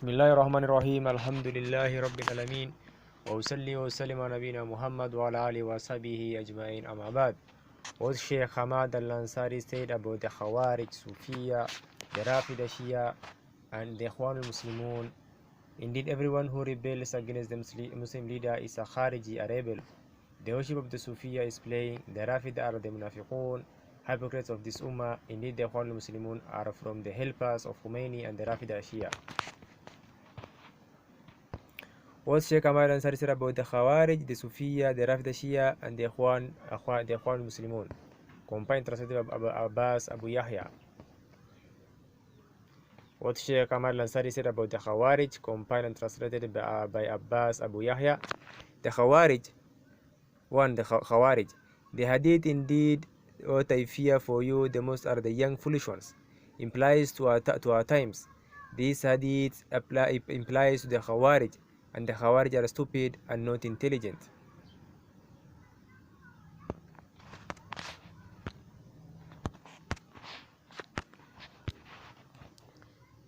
بسم الله الرحمن الرحيم الحمد لله رب العالمين وأصلي وسلم على نبينا Muhammad وعلى آله وصحبه أجمعين أما بعد. What Sheikh Hamad al-Ansari said about the Khawarij, Soofeyah, the Rafidha, Shia and the Ikhwan al-Muslimoon. Indeed, everyone who rebels against the Muslim leader is a Khariji, a rebel. The worship of the Soofeyah is playing. The Rafidha are the Munafiqun, hypocrites of this Ummah. Indeed, the Ikhwan al-Muslimun are from the helpers of Khomeini and the Rafidha Shia. What Sheikh Ahmad Ansari said about the Khawarij, the Soofeyah, the Rafidha Shia, and the Ikhwan al-Muslimun. Combined translated by Abbas Abu Yahya. What Sheikh Ahmad Ansari said about the Khawarij, compiled and translated by Abbas Abu Yahya. The Khawarij, the Khawarij. The hadith indeed, what I fear for you the most are the young foolish ones. Implies to our times. This hadith implies to the Khawarij, and the Khawarij are stupid and not intelligent.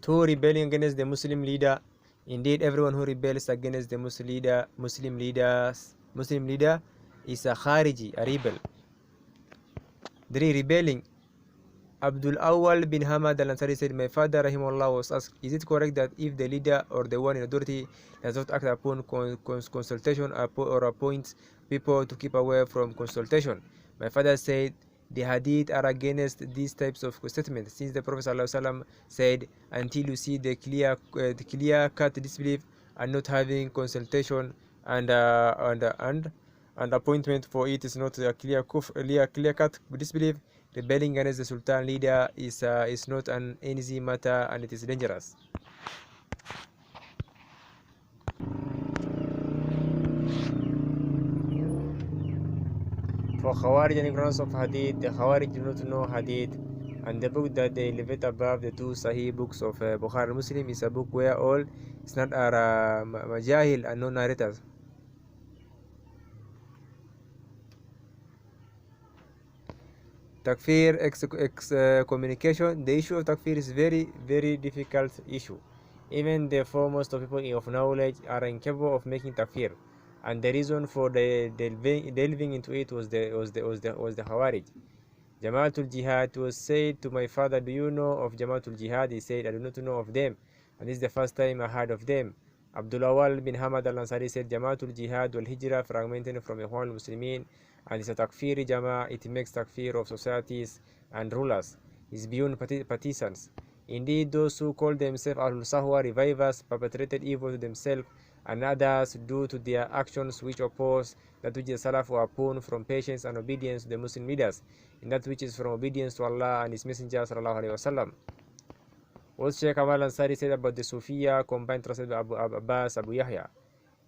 Two, rebelling against the Muslim leader. Indeed, everyone who rebels against the Muslim leader is a Khariji, a rebel. 3, rebelling. Abdul Awwal bin Hamad al-Ansari said, my father rahimahullah was asked, is it correct that if the leader or the one in authority does not act upon consultation or appoints people to keep away from consultation? My father said, the hadith are against these types of statements, since the Prophet ﷺ said, until you see the clear-cut disbelief and not having consultation and appointment for it is not a clear-cut disbelief. Rebelling against the Sultan leader is not an easy matter, and it is dangerous. For Khawarij and ignorance of Hadith, the Khawarij do not know Hadith, and the book that they elevate above the two Sahih books of Bukhari and Muslim is a book where all isnad are majahil and non-narrators. Takfir, communication. The issue of Takfir is very difficult issue. Even the foremost of people of knowledge are incapable of making Takfir, and the reason for the delving into it was the Khawarij. Jamaatul Jihad was said to my father, do you know of Jamaatul Jihad? He said, I do not know of them, and this is the first time I heard of them. Abdul Awwal bin Hamad al-Ansari said, Jamaatul Jihad wal Hijrah fragmented from Ikhwan al-Muslimin, and it's a takfiri jama. It makes takfir of societies and rulers. It's beyond partisans. Indeed, those who call themselves al-Sahwa revivers perpetrated evil to themselves and others due to their actions which oppose that which the Salaf were upon from patience and obedience to the Muslim leaders, and that which is from obedience to Allah and His Messenger sallallahu alaihi wasallam. What Sheikh Ahmad al-Ansari said about the Soofeyah, combined translated by Abbas Abu Yahya.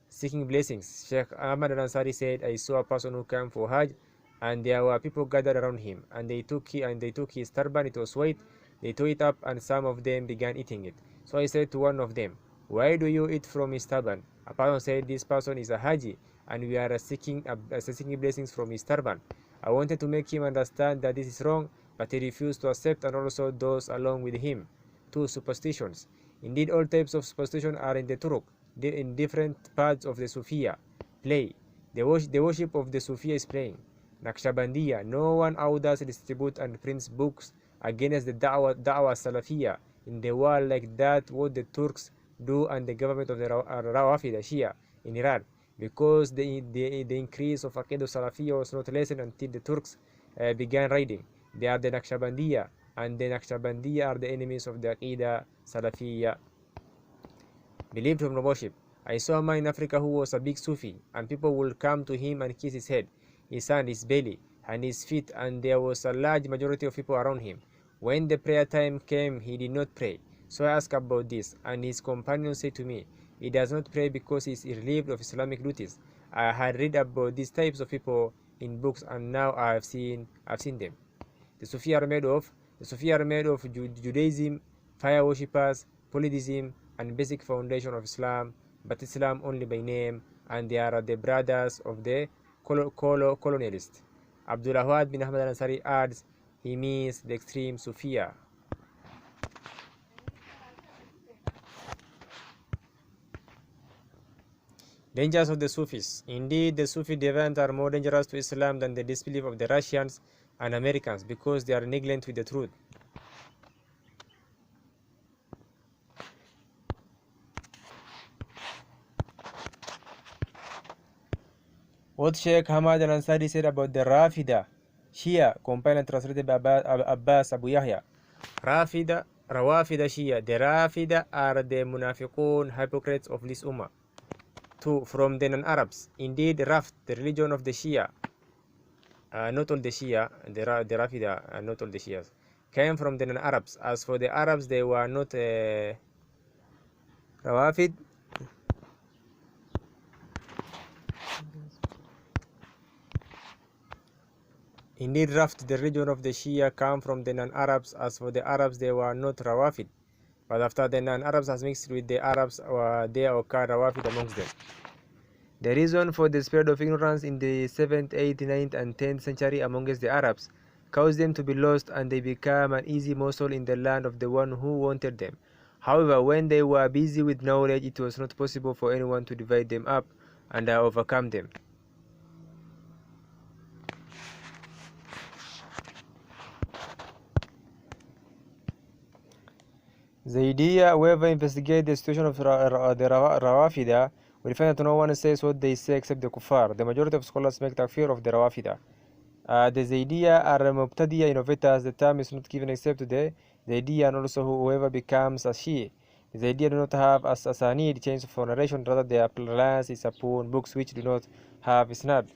Seeking blessings. Sheikh Ahmad al-Ansari said, I saw a person who came for Hajj, and there were people gathered around him, and they took his turban. It was white. They tore it up, and some of them began eating it. So I said to one of them, why do you eat from his turban? A person said, this person is a Haji, and we are seeking blessings from his turban. I wanted to make him understand that this is wrong, but he refused to accept, and also those along with him. 2, superstitions. Indeed, all types of superstition are in the Turuk, in different parts of the Soofeyah. Play. The worship of the Soofeyah is playing. Naqshbandiya. No one outdoes distribute and prints books against the Da'wah Salafiyah in the world like that what the Turks do and the government of the Rafidha Shia in Iran, because the increase of Aqidah Salafiyah was not lessened until the Turks began raiding. They are the Naqshbandiya, and the Naqshbandiya are the enemies of the Aqidah Salafiyah. Believed from the worship. I saw a man in Africa who was a big Sufi, and people would come to him and kiss his head, his hand, his belly, and his feet, and there was a large majority of people around him. When the prayer time came, he did not pray. So I asked about this, and his companion said to me, he does not pray because he is relieved of Islamic duties. I had read about these types of people in books, and now I have seen them. The Soofeyah are made of Judaism, fire worshippers, polytheism, and basic foundation of Islam, but Islam only by name, and they are the brothers of the colonialists. Abdul Awwal bin Ahmad al-Ansari adds, he means the extreme Soofeyah. Dangers of the Sufis. Indeed, the Sufi deviants are more dangerous to Islam than the disbelief of the Russians and Americans because they are negligent with the truth. What Sheikh Hamad al-Ansari said about the Rafidha, Shia, compiled and translated by Abbas Abu Yahya. Rafidha, Rawafidha Shia. The Rafidha are the Munafiqun, hypocrites of this Ummah. 2. From the non-Arabs. Indeed, Rafd, the religion of the Shia, not all the Shia, the Rafidha, not all the Shias, came from the non-Arabs. As for the Arabs, they were not Rawafid. Indeed, Rafd, the religion of the Shia, came from the non-Arabs. As for the Arabs, they were not Rawafid. But after the non-Arabs has mixed with the Arabs, there occurred Rawafid amongst them. The reason for the spread of ignorance in the 7th, 8th, 9th, and 10th century amongst the Arabs caused them to be lost, and they became an easy morsel in the land of the one who wanted them. However, when they were busy with knowledge, it was not possible for anyone to divide them up and overcome them. Zaydiyya, whoever investigates the situation of the Rawafida, will find that no one says what they say except the kuffar. The majority of scholars make takfir of the Rawafida. The Zaydiyya are Mubtadiya innovators. The term is not given except to the Zaydiyya and also whoever becomes a Shia. The Zaydiyya do not have as asanid chains for narration, rather their reliance is upon books which do not have isnad.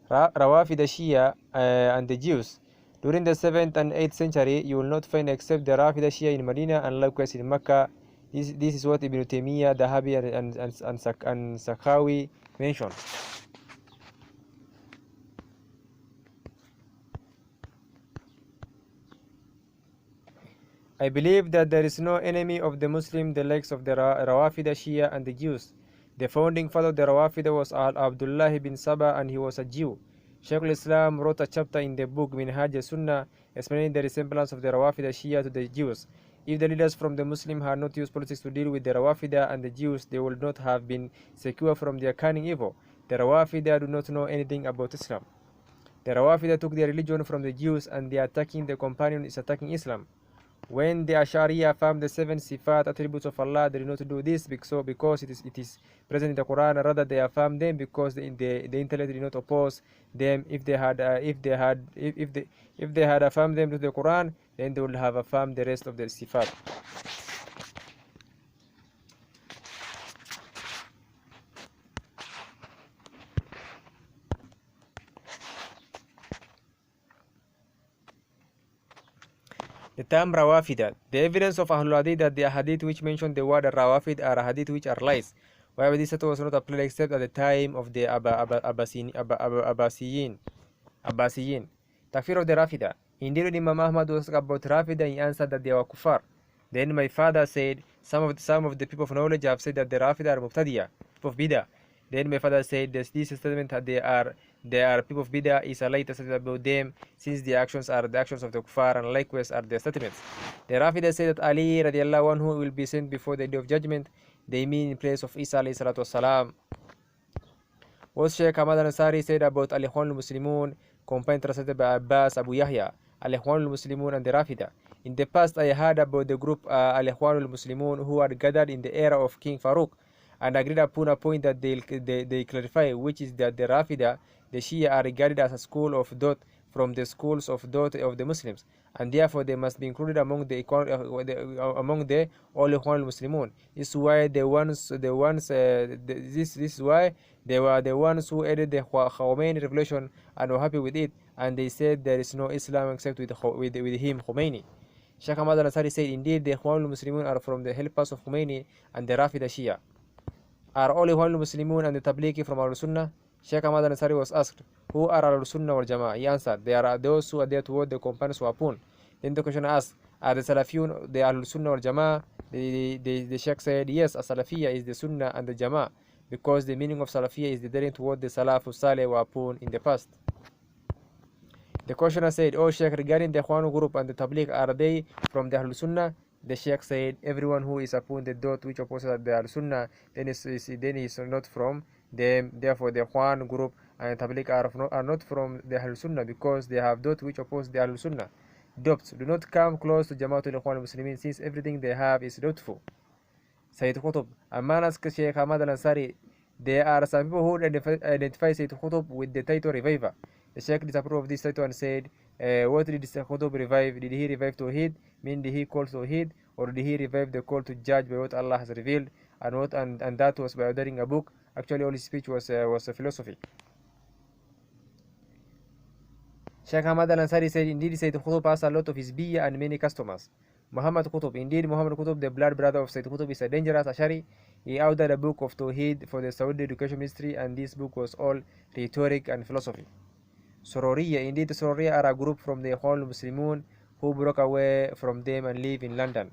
Rawafida Shia and the Jews. During the 7th and 8th century, you will not find except the Rafida Shia in Medina and likewise in Mecca. This is what Ibn Taymiyyah, Dahabi, and Sakhawi mentioned. I believe that there is no enemy of the Muslim the likes of the Rawafida Shia and the Jews. The founding father of the Rawafida was Abdullah bin Saba, and he was a Jew. Shaykh al-Islam wrote a chapter in the book Minhaj al-Sunnah explaining the resemblance of the Rawafida Shia to the Jews. If the leaders from the Muslim had not used politics to deal with the Rawafida and the Jews, they would not have been secure from their cunning evil. The Rawafida do not know anything about Islam. The Rawafida took their religion from the Jews, and the attacking the companion is attacking Islam. When the Ash'ariya affirm the 7 sifat attributes of Allah, they do not do this because it is present in the Quran. Rather, they affirm them because the intellect did not oppose them. If they had affirmed them to the Quran, then they would have affirmed the rest of the sifat. The term Rawafid. The evidence of Ahlul Hadith that the hadith which mention the word Rawafid are hadith which are lies. However, this was not applied except at the time of the Abbasiyin. Takfir of the Rafida. Indeed, when Imam Ahmad was about Rafida, he answered that they were kuffar. Then my father said, some of the people of knowledge have said that the Rafida are Muqtadiya, people of Bidah. Then my father said that this statement that they are people of Bidah is a light statement about them, since the actions are the actions of the kuffar, and likewise are their statements. The Rafida said that Ali radiallahu anhu will be sent before the day of judgment. They mean in place of Isa alayhi salatu wasalam. What Sheikh Ahmad al-Ansari said about Al-Ikhwan al-Muslimoon, compiled translated by Abbas Abu Yahya, Al-Ikhwan al-Muslimoon and the Rafida. In the past, I heard about the group Al-Ikhwan al-Muslimun who had gathered in the era of King Farouk and agreed upon a point that they clarify, which is that the Rafida, the Shia, are regarded as a school of thought from the schools of thought of the Muslims, and therefore they must be included among the all Ikhwan al-Muslimun. This is why this is why they were the ones who aided the Khomeini revolution and were happy with it, and they said there is no Islam except with him, Khomeini. Sheikh Ahmad al-Ansari said, indeed, the Ikhwan al-Muslimun are from the helpers of Khomeini, and the Rafida Shia. Are all Ikhwan al-Muslimun and the Tablighi from Al-Sunnah? Sheikh Ahmad al-Ansari was asked, who are Al-Sunnah wal Jama'ah? He answered, they are those who adhere to what the companions were upon. Then the question asked, are the Salafiyun the Al-Sunnah wal Jama'ah? The Sheikh said, yes, Salafiyya is the Sunnah and the Jama'ah, because the meaning of Salafiyya is adhering to what the Salafus Saleh were upon in the past. The questioner said, oh Sheikh, regarding the Ikhwan group and the Tabligh, are they from the Ahlul Sunnah? The Sheikh said, everyone who is upon the dot which opposes the Al-Sunnah, then is not from them. Therefore, the Ikhwan group and Tabligh are not from the Al-Sunnah, because they have dot which oppose the Al-Sunnah. Doubts do not come close to Jamaatul Ikhwan al-Muslimin, since everything they have is doubtful. Sayyid Qutb, a man asked Sheikh Ahmad al-Ansari, there are some people who identify Sayyid Qutb with the title reviver. The Sheikh disapproved of this title and said, what did Sayyid Qutb revive? Did he revive Tawheed? Mean did he call Tawheed? Or did he revive the call to judge by what Allah has revealed? And that was by ordering a book. Actually, all his speech was a philosophy. Sheikh Ahmad al-Ansari said, indeed, Sayyid Qutb has a lot of his biyah and many customers. Muhammad Qutb, indeed, Muhammad Qutb, the blood brother of Sayyid Qutb, is a dangerous Ashari. He authored a book of Tawheed for the Saudi Education Ministry, and this book was all rhetoric and philosophy. Sururiyya, indeed, the Sururiyya are a group from the Ikhwan al-Muslimoon who broke away from them and live in London.